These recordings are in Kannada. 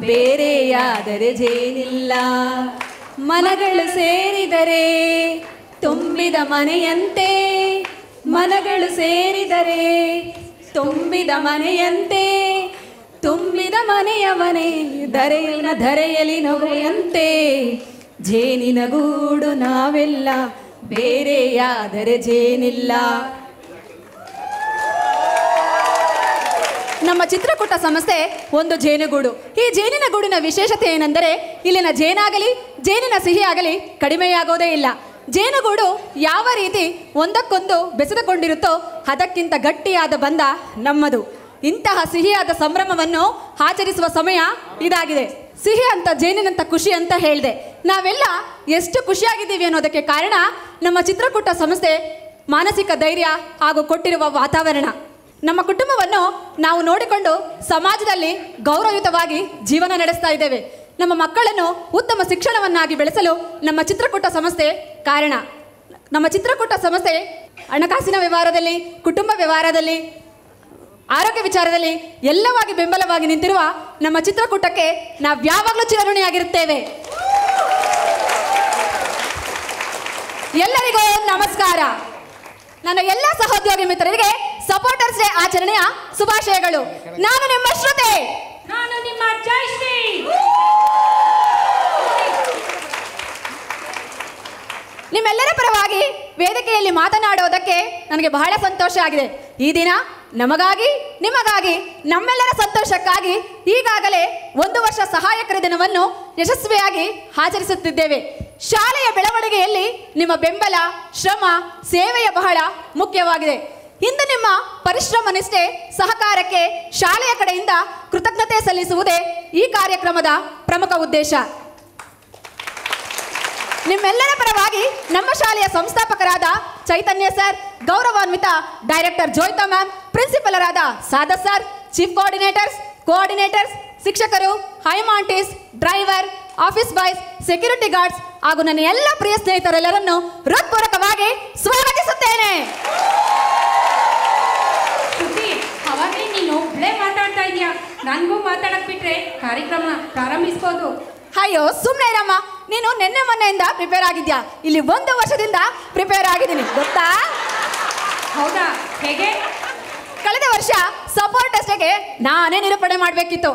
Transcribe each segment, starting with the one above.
ಬೇರೆಯಾದರೆ ಜೇನಿಲ್ಲ. ಮನಗಳು ಸೇರಿದರೆ ತುಂಬಿದ ಮನೆಯಂತೆ, ಮನಗಳು ಸೇರಿದರೆ ತುಂಬಿದ ಮನೆಯಂತೆ, ತುಂಬಿದ ಮನೆಯ ಮನೆ ಧರೆಯಲಿ ನಗುವಂತೆ. ಜೇನಿನ ಗೂಡು ನಾವೆಲ್ಲ ಬೇರೆಯಾದರೆ ಜೇನಿಲ್ಲ. ನಮ್ಮ ಚಿತ್ರಕೂಟ ಸಂಸ್ಥೆ ಒಂದು ಜೇನುಗೂಡು. ಈ ಜೇನಿನ ಗೂಡಿನ ವಿಶೇಷತೆ ಏನೆಂದರೆ ಇಲ್ಲಿನ ಜೇನಾಗಲಿ ಜೇನಿನ ಸಿಹಿ ಆಗಲಿ ಕಡಿಮೆಯಾಗೋದೇ ಇಲ್ಲ. ಜೇನುಗೂಡು ಯಾವ ರೀತಿ ಒಂದಕ್ಕೊಂದು ಬೆಸೆದುಕೊಂಡಿರುತ್ತೋ ಅದಕ್ಕಿಂತ ಗಟ್ಟಿಯಾದ ಬಂಧ ನಮ್ಮದು. ಇಂತಹ ಸಿಹಿಯಾದ ಸಂಭ್ರಮವನ್ನು ಆಚರಿಸುವ ಸಮಯ ಇದಾಗಿದೆ. ಸಿಹಿ ಅಂತ ಜೇನಿನಂತ ಖುಷಿ ಅಂತ ಹೇಳಿದೆ. ನಾವೆಲ್ಲ ಎಷ್ಟು ಖುಷಿಯಾಗಿದ್ದೀವಿ ಅನ್ನೋದಕ್ಕೆ ಕಾರಣ ನಮ್ಮ ಚಿತ್ರಕೂಟ ಸಂಸ್ಥೆ ಮಾನಸಿಕ ಧೈರ್ಯ ಹಾಗೂ ಕೊಟ್ಟಿರುವ ವಾತಾವರಣ. ನಮ್ಮ ಕುಟುಂಬವನ್ನು ನಾವು ನೋಡಿಕೊಂಡು ಸಮಾಜದಲ್ಲಿ ಗೌರವಯುತವಾಗಿ ಜೀವನ ನಡೆಸ್ತಾ ಇದ್ದೇವೆ. ನಮ್ಮ ಮಕ್ಕಳನ್ನು ಉತ್ತಮ ಶಿಕ್ಷಣವನ್ನಾಗಿ ಬೆಳೆಸಲು ನಮ್ಮ ಚಿತ್ರಕೂಟ ಸಂಸ್ಥೆ ಕಾರಣ. ನಮ್ಮ ಚಿತ್ರಕೂಟ ಸಂಸ್ಥೆ ಹಣಕಾಸಿನ ವ್ಯವಹಾರದಲ್ಲಿ, ಕುಟುಂಬ ವ್ಯವಹಾರದಲ್ಲಿ, ಆರೋಗ್ಯ ವಿಚಾರದಲ್ಲಿ ಎಲ್ಲವಾಗಿ ಬೆಂಬಲವಾಗಿ ನಿಂತಿರುವ ನಮ್ಮ ಚಿತ್ರಕೂಟಕ್ಕೆ ನಾವು ಯಾವಾಗಲೂ ಚಿರಋಣಿಯಾಗಿರುತ್ತೇವೆ. ಎಲ್ಲರಿಗೂ ನಮಸ್ಕಾರ. ನನ್ನ ಎಲ್ಲ ಸಹೋದ್ಯೋಗಿ ಮಿತ್ರರಿಗೆ ಸಪೋರ್ಟರ್ಸ್ ಡೇ ಆಚರಣೆಯ ಶುಭಾಶಯಗಳು. ನಾನು ನಿಮ್ಮ ಶ್ರುತಿ. ನಾನು ನಿಮ್ಮ ಜಯಶ್ರೀ. ನಿಮ್ಮೆಲ್ಲರ ಪರವಾಗಿ ವೇದಿಕೆಯಲ್ಲಿ ಮಾತನಾಡೋದಕ್ಕೆ ನನಗೆ ಬಹಳ ಸಂತೋಷ ಆಗಿದೆ. ಈ ದಿನ ನಮಗಾಗಿ, ನಿಮಗಾಗಿ, ನಮ್ಮೆಲ್ಲರ ಸಂತೋಷಕ್ಕಾಗಿ ಈಗಾಗಲೇ 1 ವರ್ಷ ಸಹಾಯಕರ ದಿನವನ್ನು ಯಶಸ್ವಿಯಾಗಿ ಆಚರಿಸುತ್ತಿದ್ದೇವೆ. ಶಾಲೆಯ ಬೆಳವಣಿಗೆಯಲ್ಲಿ ನಿಮ್ಮ ಬೆಂಬಲ, ಶ್ರಮ, ಸೇವೆಯ ಬಹಳ ಮುಖ್ಯವಾಗಿದೆ. ಇಂದು ನಿಮ್ಮ ಪರಿಶ್ರಮ, ನಿಷ್ಠೆ, ಸಹಕಾರಕ್ಕೆ ಶಾಲೆಯ ಕಡೆಯಿಂದ ಕೃತಜ್ಞತೆ ಸಲ್ಲಿಸುವುದೇ ಈ ಕಾರ್ಯಕ್ರಮದ ಪ್ರಮುಖ ಉದ್ದೇಶ. ನಿಮ್ಮೆಲ್ಲರ ಪರವಾಗಿ ನಮ್ಮ ಶಾಲೆಯ ಸಂಸ್ಥಾಪಕರಾದ ಚೈತನ್ಯ ಸರ್, ಗೌರವಾನ್ವಿತ ಡೈರೆಕ್ಟರ್ ಜೋಯ್ತಾ ಮ್ಯಾಮ್, ಪ್ರಿನ್ಸಿಪಲರಾದ ಸಾದತ್ ಸರ್, ಚೀಫ್ ಕೋಆರ್ಡಿನೇಟರ್ಸ್, ಶಿಕ್ಷಕರು, ಹೈಮಾಂಟೀಸ್, driver, office boys, security guards ಹಾಗೂ ನನ್ನ ಎಲ್ಲ ಪ್ರಿಯ ಸ್ನೇಹಿತರೆಲ್ಲರನ್ನು ಹೃತ್ಪೂರ್ವಕವಾಗಿ ಸ್ವಾಗತಿಸುತ್ತೇನೆ. ಅವಾಗಲೇ ನೀನು ಒಬ್ಳೇ ಮಾತಾಡ್ತಾ ಇದೀಯಾ, ನನಗೂ ಮಾತಾಡಕ್ ಬಿಟ್ರೆ ಕಾರ್ಯಕ್ರಮ ಪ್ರಾರಂಭಿಸ್ಬೋದು. ಅಯ್ಯೋ ಸುಮ್ಮನೆ ಇರಮ್ಮ, ನೀನು ನಿನ್ನೆ ಮೊನ್ನೆಯಿಂದ ಪ್ರಿಪೇರ್ ಆಗಿದ್ಯಾ. ಇಲ್ಲಿ 1 ವರ್ಷದಿಂದ ಪ್ರಿಪೇರ್ ಆಗಿದ್ದೀನಿ ಗೊತ್ತಾ? ಹೌದಾ? ಹೇಗೆ? ಕಳೆದ ವರ್ಷ ಸಪೋರ್ಟರ್ಸ್ ಡೇಗೆ ನಾನೇ ನಿರೂಪಣೆ ಮಾಡಬೇಕಿತ್ತು.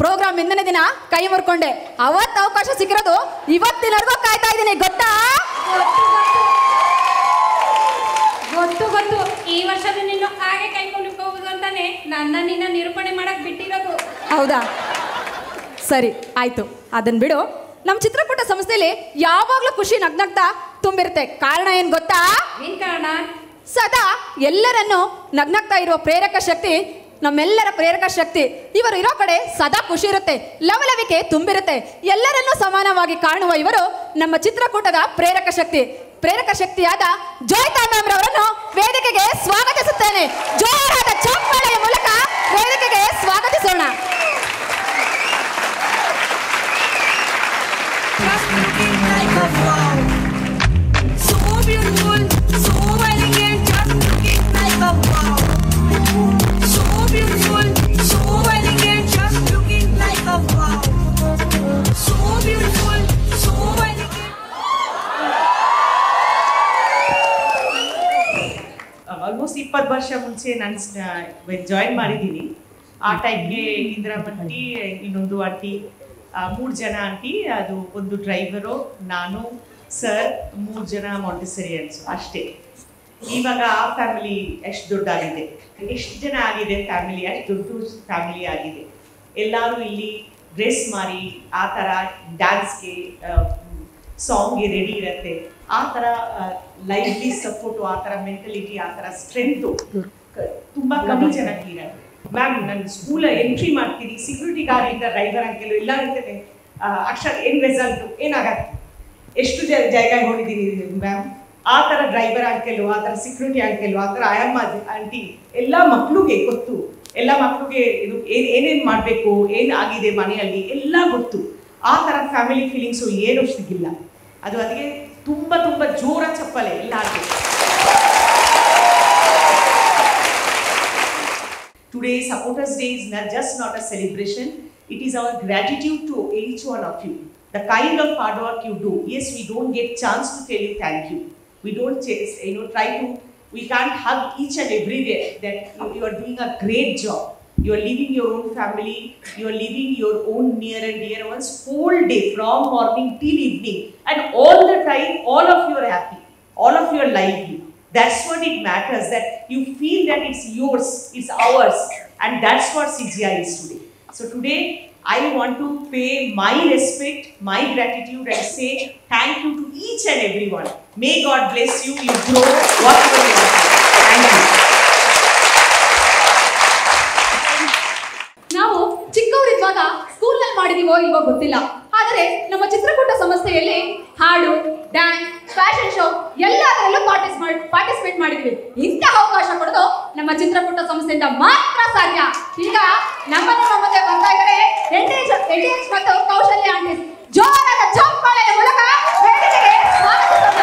ಪ್ರೋಗ್ರಾಮ್ ಹಿಂದಿನ ದಿನ ಕೈ ಮುರ್ಕೊಂಡೆ. ಅವತ್ತು ಅವಕಾಶ ಸಿಕ್ಕಿರೋದು ಇವತ್ತಿನವರೆಗೂ ಕಾಯ್ತಾ ಇದ್ದೀನಿ ಗೊತ್ತಾ? ಗೊತ್ತು. ಈ ವರ್ಷ ನಿನ್ನ ಹಾಗೆ ಕೈ ಮುಗಿಬಹುದು ಅಂತಾನೆ ನಿನ್ನ ನಿರೂಪಣೆ ಮಾಡಕ್ ಬಿಟ್ಟಿರೋದು. ಹೌದಾ? ಸರಿ ಆಯ್ತು, ಅದನ್ನ ಬಿಡು. ನಮ್ಮ ಚಿತ್ರಕೂಟ ಸಂಸ್ಥೆಯಲ್ಲಿ ಯಾವಾಗ್ಲೂ ಖುಷಿ ನಗ್ನಗ್ತಾ ತುಂಬಿರುತ್ತೆ. ಕಾರಣ ಏನ್ ಗೊತ್ತಾ? ಏನ್ ಕಾರಣ? ಸದಾ ಎಲ್ಲರನ್ನು ನಗ್ನಗ್ತಾ ಇರುವ ಪ್ರೇರಕ ಶಕ್ತಿ ನಮ್ಮೆಲ್ಲರ ಪ್ರೇರಕ ಶಕ್ತಿ. ಇವರು ಇರೋ ಕಡೆ ಸದಾ ಖುಷಿ ಇರುತ್ತೆ, ಲವಲವಿಕೆ ತುಂಬಿರುತ್ತೆ. ಎಲ್ಲರನ್ನೂ ಸಮಾನವಾಗಿ ಕಾಣುವ ಇವರು ನಮ್ಮ ಚಿತ್ರಕೂಟದ ಪ್ರೇರಕ ಶಕ್ತಿ. ಪ್ರೇರಕ ಶಕ್ತಿಯಾದ ಜೋಯ್ತಾ ಮ್ಯಾಮ್ ರವರನ್ನು ವೇದಿಕೆಗೆ ಸ್ವಾಗತಿಸುತ್ತೇನೆ. ಜೋರಾದ ಚಪ್ಪಾಳೆಯ ಮೂಲಕ ವೇದಿಕೆಗೆ ಸ್ವಾಗತಿಸೋಣ. ಆಲ್ಮೋಸ್ಟ್ 20 ವರ್ಷ ಮುಂಚೆ ನಾನು ಜಾಯಿನ್ ಮಾಡಿದ್ದೀನಿ. ಆ ಟೈಮ್ಗೆ ಇಂದಿರಾ ಬಂಟಿ, ಇನ್ನೊಂದು ಆಂಟಿ, 3 ಜನ ಆಂಟಿ, ಅದು ಒಂದು ಡ್ರೈವರು, ನಾನು, ಸರ್, 3 ಜನ ಮಾಂಟೆಸರಿಯನ್ಸ್ ಅಷ್ಟೇ. ಇವಾಗ ಆ ಫ್ಯಾಮಿಲಿ ಎಷ್ಟು ದೊಡ್ಡಾಗಿದೆ, ಎಷ್ಟು ಜನ ಆಗಿದೆ ಫ್ಯಾಮಿಲಿ, ಅಷ್ಟು ದೊಡ್ಡ ಫ್ಯಾಮಿಲಿ ಆಗಿದೆ. ಎಲ್ಲರೂ ಇಲ್ಲಿ ಡ್ರೆಸ್ ಮಾರಿ ಆ ಥರ ಡ್ಯಾನ್ಸ್ಗೆ, ಸಾಂಗ್ಗೆ ರೆಡಿ ಇರುತ್ತೆ. ಆ ಥರ ಲೈವ್ಲಿ ಸಪೋರ್ಟು, ಆ ಥರ ಮೆಂಟಲಿಟಿ, ಆ ಥರ ಸ್ಟ್ರೆಂತು ತುಂಬ ಕಮ್ಮಿ ಜನಕ್ಕೆ ಇರುತ್ತೆ. ಮ್ಯಾಮ್ ನನ್ನ ಸ್ಕೂಲ್ ಎಂಟ್ರಿ ಮಾಡ್ತೀನಿ, ಸೆಕ್ಯೂರಿಟಿ ಗಾರ್ಡ್ ಇಂದ ಡ್ರೈವರ್ ಅಂಕೆಲ್ಲ ಎಲ್ಲ ಇರ್ತದೆ. ಅಕ್ಷರ್ ಏನು ರಿಸಲ್ಟು ಏನಾಗತ್ತೆ, ಎಷ್ಟು ಜಾಗ ಹೊಡಿದ್ದೀನಿ ಮ್ಯಾಮ್. ಆ ಥರ ಡ್ರೈವರ್ ಅಂಕೆಲು, ಆ ಥರ ಸೆಕ್ಯೂರಿಟಿ ಅಂಕೆಲು, ಆ ಥರ ಆಯಮ್ಮ ಆಂಟಿ ಎಲ್ಲ ಮಕ್ಕಳಿಗೆ ಗೊತ್ತು. ಎಲ್ಲ ಮಕ್ಕಳಿಗೆ ಇದು ಏನೇನು ಮಾಡಬೇಕು, ಏನು ಆಗಿದೆ ಮನೆಯಲ್ಲಿ ಎಲ್ಲ ಗೊತ್ತು. ಆ ಥರ ಫ್ಯಾಮಿಲಿ ಫೀಲಿಂಗ್ಸು ಏನೂ ಸಿಗಿಲ್ಲ. ಅದಕ್ಕೆ ತುಂಬ ತುಂಬ ಜೋರ ಚಪ್ಪಲೆ ಎಲ್ಲರಿಗೂ. Today Supporters Day is just not a celebration, It is our gratitude to each one of you. The kind of hard work you do. Yes, we don't get chance to tell you thank you. We don't try to, we can't hug each and every day that you are doing a great job. You are leaving your own family, you are leaving your own near and dear ones whole day from morning till evening, and all the time all of you are happy, all of you are lively. That's what it matters, that you feel that it's yours, it's ours, and that's what CGI is today. So today I want to pay my respect, my gratitude, and say thank you to each and everyone. May God bless you, you grow whatever you want. Thank you. ನಾವು ಚಿಕ್ಕವರಿದ್ದಾಗ ಸ್ಕೂಲ್ನಲ್ಲಿ ಮಾಡಿದೀವೋ ಇಲ್ವೋ ಗೊತ್ತಿಲ್ಲ, ಆದರೆ ನಮ್ಮ ಚಿತ್ರಕೂಟ ಸಂಸ್ಥೆಯಲ್ಲಿ ಹಾಡು, ಡ್ಯಾನ್ಸ್, ಫ್ಯಾಷನ್ ಶೋ ಎಲ್ಲದರಲ್ಲೂ ಪಾರ್ಟಿಸಿಪೇಟ್ ಮಾಡಿದ್ವಿ. ಇಂತಹ ಅವಕಾಶ ಕೊಡೋದು ನಮ್ಮ ಚಿತ್ರಕೂಟ ಸಂಸ್ಥೆಯಿಂದ ಮಾತ್ರ ಸಾಧ್ಯ. ಈಗ ನಮ್ಮ ಮುಂದೆ ಬರ್ತಾ ಇದ್ದಾರೆ NTH ಮತ್ತು ಕೌಶಲ್ಯ ಆಂಟೀಸ್. ಜೋರಾದ ಚಪ್ಪಾಳೆಯ ಮೂಲಕ ವೇದಿಕೆಗೆ ಸ್ವಾಗತಿಸೋಣ.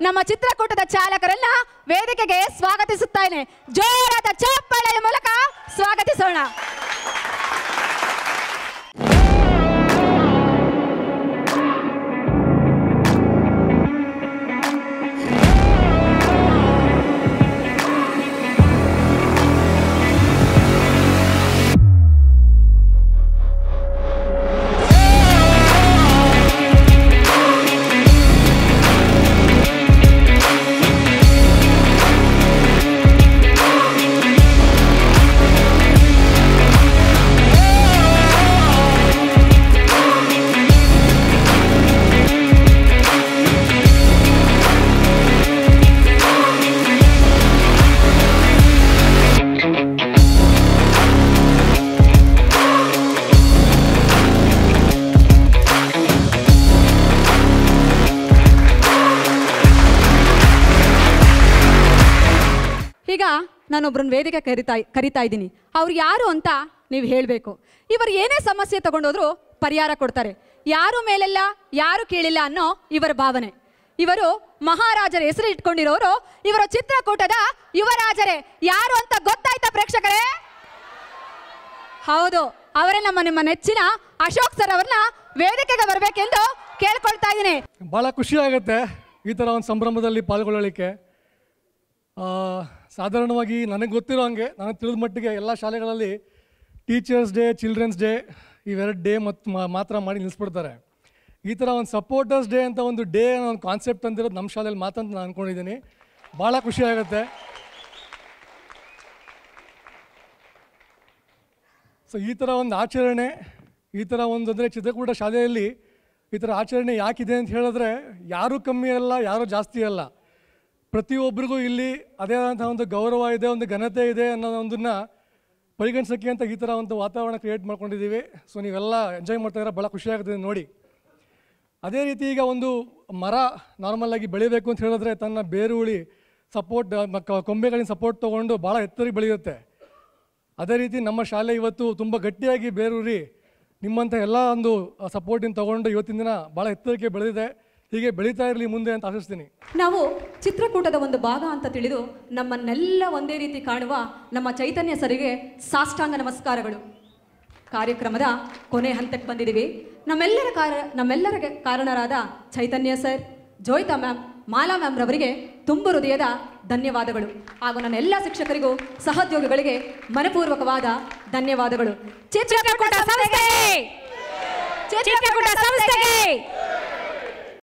ನಮ್ಮ ಚಿತ್ರಕೂಟದ ಚಾಲಕರನ್ನ ವೇದಿಕೆಗೆ ಸ್ವಾಗತಿಸುತ್ತೇನೆ. ಜೋರಾದ ಚಪ್ಪಾಳೆಯ ಮೂಲಕ ಸ್ವಾಗತಿಸೋಣ. ಈಗ ನಾನೊಬ್ಬರನ್ನ ವೇದಿಕೆ ಕರಿತಾ ಇದ್ದೀನಿ. ಅವ್ರು ಯಾರು ಅಂತ ನೀವು ಹೇಳಬೇಕು. ಇವರು ಏನೇ ಸಮಸ್ಯೆ ತಗೊಂಡೋದ್ರು ಪರಿಹಾರ ಕೊಡ್ತಾರೆ. ಯಾರು ಮೇಲೆಲ್ಲ ಯಾರು ಕೀಳಿಲ್ಲ ಅನ್ನೋ ಇವರ ಭಾವನೆ. ಇವರು ಮಹಾರಾಜರ ಹೆಸರು ಇಟ್ಕೊಂಡಿರೋರು. ಇವರ ಚಿತ್ರಕೂಟದ ಯುವರಾಜರೇ. ಯಾರು ಅಂತ ಗೊತ್ತಾಯ್ತಾ ಪ್ರೇಕ್ಷಕರೇ? ಹೌದು, ಅವರೇ ನಿಮ್ಮ ನೆಚ್ಚಿನ ಅಶೋಕ್ ಸರ್ ಅವ್ರನ್ನ ವೇದಿಕೆಗೆ ಬರಬೇಕೆಂದು ಕೇಳ್ಕೊಳ್ತಾ ಇದ್ದೀನಿ. ಭಾಳ ಖುಷಿ ಆಗುತ್ತೆ ಈ ಥರ ಒಂದು ಸಂಭ್ರಮದಲ್ಲಿ ಪಾಲ್ಗೊಳ್ಳಲಿಕ್ಕೆ. ಸಾಧಾರಣವಾಗಿ ನನಗೆ ಗೊತ್ತಿರೋ ಹಂಗೆ, ನನಗೆ ತಿಳಿದ ಮಟ್ಟಿಗೆ ಎಲ್ಲ ಶಾಲೆಗಳಲ್ಲಿ ಟೀಚರ್ಸ್ ಡೇ, ಚಿಲ್ಡ್ರನ್ಸ್ ಡೇ ಇವೆರಡು ಡೇ ಮಾತ್ರ ಮಾಡಿ ನಿಲ್ಲಿಸ್ಬಿಡ್ತಾರೆ. ಈ ಥರ ಒಂದು ಸಪೋರ್ಟರ್ಸ್ ಡೇ ಅಂತ ಒಂದು ಡೇ ಅನ್ನೋ ಒಂದು ಕಾನ್ಸೆಪ್ಟ್ ಅಂದಿರೋದು ನಮ್ಮ ಶಾಲೆಯಲ್ಲಿ ಮಾತಂತ ನಾನು ಅಂದ್ಕೊಂಡಿದ್ದೀನಿ. ಭಾಳ ಖುಷಿ ಆಗುತ್ತೆ. ಸೊ ಈ ಥರ ಒಂದು ಆಚರಣೆ, ಈ ಥರ ಒಂದು ಅಂದರೆ ಚಿತ್ರಕೂಟ ಶಾಲೆಯಲ್ಲಿ ಈ ಥರ ಆಚರಣೆ ಯಾಕಿದೆ ಅಂತ ಹೇಳಿದ್ರೆ, ಯಾರೂ ಕಮ್ಮಿ ಅಲ್ಲ, ಯಾರೂ ಜಾಸ್ತಿ ಅಲ್ಲ. ಪ್ರತಿಯೊಬ್ಬರಿಗೂ ಇಲ್ಲಿ ಅದೇ ಆದಂಥ ಒಂದು ಗೌರವ ಇದೆ, ಒಂದು ಘನತೆ ಇದೆ ಅನ್ನೋದೊಂದನ್ನು ಪರಿಗಣಿಸೋಕ್ಕೆ ಅಂತ ಈ ಥರ ಒಂದು ವಾತಾವರಣ ಕ್ರಿಯೇಟ್ ಮಾಡ್ಕೊಂಡಿದ್ದೀವಿ. ಸೊ ನೀವೆಲ್ಲ ಎಂಜಾಯ್ ಮಾಡ್ತಾಯಿದ್ರೆ ಭಾಳ ಖುಷಿಯಾಗುತ್ತೆ ನೋಡಿ. ಅದೇ ರೀತಿ ಈಗ ಒಂದು ಮರ ನಾರ್ಮಲಾಗಿ ಬೆಳಿಬೇಕು ಅಂತ ಹೇಳಿದ್ರೆ ತನ್ನ ಬೇರುಳಿ ಸಪೋರ್ಟ್, ಕೊಂಬೆಗಳಿಂದ ಸಪೋರ್ಟ್ ತೊಗೊಂಡು ಭಾಳ ಎತ್ತರಕ್ಕೆ ಬೆಳೆಯುತ್ತೆ. ಅದೇ ರೀತಿ ನಮ್ಮ ಶಾಲೆ ಇವತ್ತು ತುಂಬ ಗಟ್ಟಿಯಾಗಿ ಬೇರೂರಿ ನಿಮ್ಮಂಥ ಎಲ್ಲ ಒಂದು ಸಪೋರ್ಟಿಂದ ತೊಗೊಂಡು ಇವತ್ತಿನ ದಿನ ಭಾಳ ಎತ್ತರಕ್ಕೆ ಬೆಳೆದಿದೆ. ಹೀಗೆ ಬೆಳೀತಾ ಇರಲಿ ಮುಂದೆ ಅಂತ ಆಶಿಸ್ತೀನಿ. ನಾವು ಚಿತ್ರಕೂಟದ ಒಂದು ಭಾಗ ಅಂತ ತಿಳಿದು ನಮ್ಮನ್ನೆಲ್ಲ ಒಂದೇ ರೀತಿ ಕಾಣುವ ನಮ್ಮ ಚೈತನ್ಯ ಸರಿಗೆ ಸಾಷ್ಟಾಂಗ ನಮಸ್ಕಾರಗಳು. ಕಾರ್ಯಕ್ರಮದ ಕೊನೆ ಹಂತಕ್ಕೆ ಬಂದಿದ್ದೀವಿ. ನಮ್ಮೆಲ್ಲರ ಕಾರಣರಾದ ಚೈತನ್ಯ ಸರ್, ಜೋಯಿತಾ ಮ್ಯಾಮ್ ಮಾಲಾ ಮ್ಯಾಮ್ ರವರಿಗೆ ತುಂಬ ಹೃದಯದ ಧನ್ಯವಾದಗಳು ಹಾಗೂ ನನ್ನ ಎಲ್ಲ ಶಿಕ್ಷಕರಿಗೂ ಸಹೋದ್ಯೋಗಿಗಳಿಗೆ ಮನಪೂರ್ವಕವಾದ ಧನ್ಯವಾದಗಳು. ಚಿತ್ರಕೂಟ ಸಂಸ್ಥೆಗೆ